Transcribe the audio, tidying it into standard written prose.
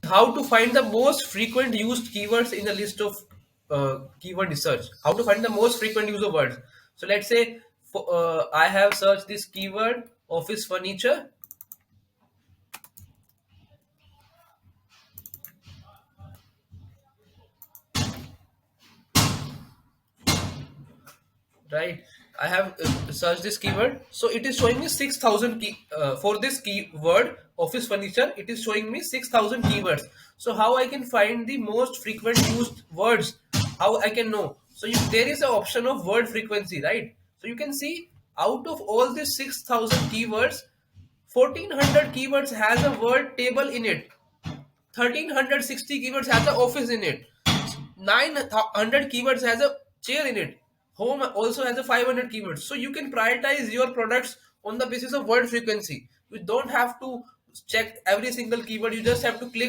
how to find the most frequent used keywords in the list of keyword research. How to find the most frequent use of words. So let's say I have searched this keyword office furniture, right? I have searched this keyword, so it is showing me 6,000 for this keyword office furniture. It is showing me 6,000 keywords. So how I can find the most frequent used words? How I can know? So there is an option of word frequency, right? So you can see out of all these 6,000 keywords, 1,400 keywords has a word table in it. 1,360 keywords has a office in it. 900 keywords has a chair in it. Home also has a 500 keywords. So you can prioritize your products on the basis of word frequency. You don't have to check every single keyword. You just have to click